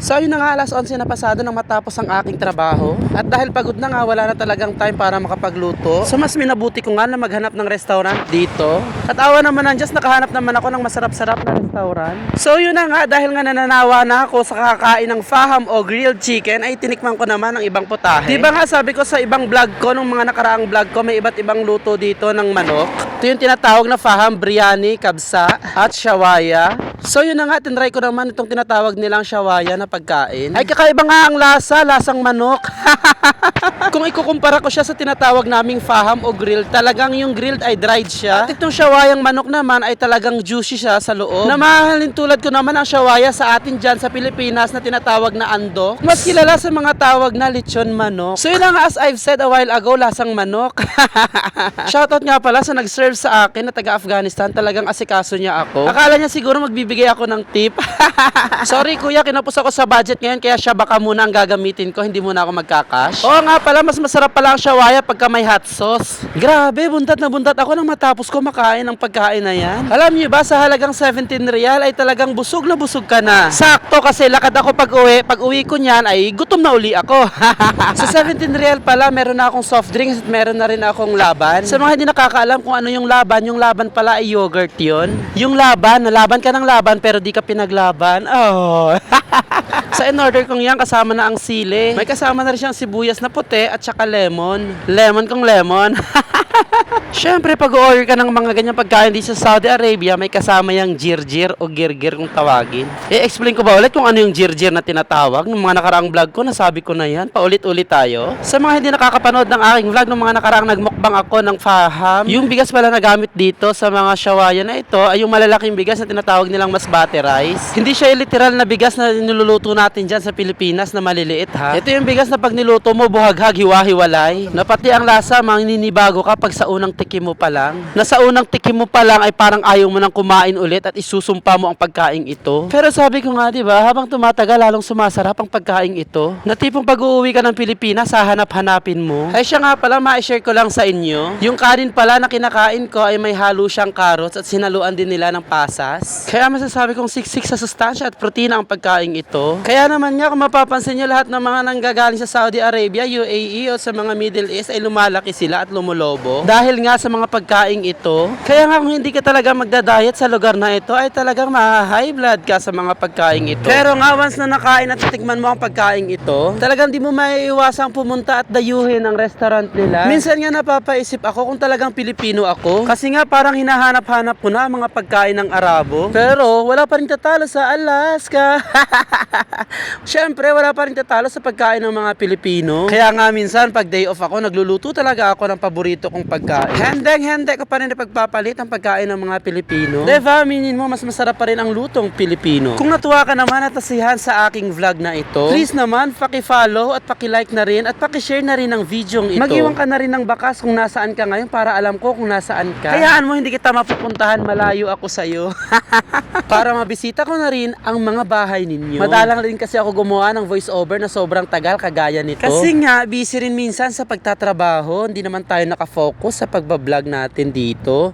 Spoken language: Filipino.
So yun na nga, alas 11 na pasado nang matapos ang aking trabaho. At dahil pagod na nga, wala na talagang time para makapagluto. So mas minabuti ko nga na maghanap ng restaurant dito. At awa naman ng Diyos, nakahanap naman ako ng masarap-sarap na restaurant. So yun na nga, dahil nga nananawa na ako sa kakain ng faham o grilled chicken, ay tinikman ko naman ang ibang putahe. Diba nga sabi ko sa ibang vlog ko, nung mga nakaraang vlog ko, may iba't ibang luto dito ng manok. Ito yung tinatawag na faham, biryani, kabsa, at shawaya. So yun na nga, tinry ko naman itong tinatawag nilang shawaya na pagkain. Ay kakaiba nga ang lasa, lasang manok. Kung ikukumpara ko siya sa tinatawag naming faham o grilled, talagang yung grilled ay dried siya. At itong shawayang manok naman ay talagang juicy siya sa loob. Na mahalin tulad ko naman ang shawaya sa atin dyan sa Pilipinas na tinatawag na andok. Mas kilala sa mga tawag na lechon manok. So yun na nga, as I've said a while ago, lasang manok. Shoutout nga pala sa nag-serve sa akin na taga-Afghanistan, talagang asikaso niya ako. Akala niya siguro magbibigay ako ng tip. Sorry kuya, kinapos ako sa budget ngayon kaya siya baka muna ang gagamitin ko, hindi muna ako magkakash. Oo nga pala, mas masarap pala ang shawaya pagka may hot sauce. Grabe, buntat na buntat ako nang matapos ko makain ng pagkain na yan. Alam niyo ba, sa halagang 17 real ay talagang busog na busog ka na. Sakto kasi lakad ako pag-uwi. Pag-uwi ko niyan ay gutom na uli ako. Sa 17 real pala, meron na akong soft drinks at meron na rin akong laban. Sa mga hindi nakakaalam kung ano yung laban pala ay yogurt yun. Yung laban, nalaban ka ng laban pero di ka pinaglaban. Oh. Sa in-order kong yan, kasama na ang sili. May kasama na rin siyang sibuyas na puti at saka lemon. Lemon kong lemon. Siyempre, pag-order ka ng mga ganyang pagkain dito sa Saudi Arabia, may kasama yung jirjir o girgir kung tawagin. I-explain ko ba ulit kung ano yung jirjir na tinatawag? Nung mga nakaraang vlog ko, nasabi ko na yan. Paulit-ulit tayo. Sa mga hindi nakakapanood ng aking vlog, nung mga nakaraang nagmukbang ako ng faham, yung bigas pala na gamit dito sa mga shawaya na ito ay yung malalaking bigas na tinatawag nilang masbate rice. Hindi siya yung literal na bigas na niluluto natin dyan sa Pilipinas na maliliit ha. Ito yung bigas na pag niluto mo, buhaghag, hiwa-hiwalay. Na pati ang lasa, mangininibago ka pag sa unang tikim mo pa lang. Nasa unang tikim mo pa lang ay parang ayaw mo nang kumain ulit at isusumpa mo ang pagkain ito. Pero sabi ko nga, di ba, habang tumatagal lalong sumasarap ang pagkain ito. Na tipong pag-uuwi ka ng Pilipinas, hahanap-hanapin mo. Ay siya nga pala, ma-share ko lang sa inyo. Yung kanin pala na kinakain ko ay may halo siyang carrots at sinaluan din nila ng pasas. Kaya masasabi kong siksik sa sustansya at protina ang pagkain ito. Kaya naman nga, kung mapapansin nyo, lahat ng mga nanggagaling sa Saudi Arabia, UAE o sa mga Middle East ay lumalaki sila at lumulobo. Dahil nga sa mga pagkain ito. Kaya nga kung hindi ka talaga magda-diet sa lugar na ito ay talagang ma-high blood ka sa mga pagkain ito. Pero nga once na nakain at tikman mo ang pagkain ito, talagang di mo maiiwasang pumunta at dayuhin ang restaurant nila. Minsan nga napapaisip ako kung talagang Pilipino ako. Kasi nga parang hinahanap-hanap ko na ang mga pagkain ng Arabo. Pero wala pa rin tatalo sa Alaska. Siyempre wala pa rin tatalo sa pagkain ng mga Pilipino. Kaya nga minsan pag day off ako, nagluluto talaga ako ng paborito kong pagkain. Hendeng-hende ko pa rin pagpapalit ang pagkain ng mga Pilipino. Diba, aminin mo, mas masarap pa rin ang lutong Pilipino. Kung natuwa ka naman at nasiyahan sa aking vlog na ito, please naman, paki-follow at paki-like na rin at paki-share na rin ang video ito. Mag-iwan ka na rin ng bakas kung nasaan ka ngayon para alam ko kung nasaan ka. Hayaan mo, hindi kita mapupuntahan, malayo ako sa'yo. Para mabisita ko na rin ang mga bahay ninyo. Madalang rin kasi ako gumawa ng voice-over na sobrang tagal kagaya nito. Kasi nga, busy rin minsan sa pagtatrabaho, hindi naman tayo nakafocus sa pagbablog natin dito.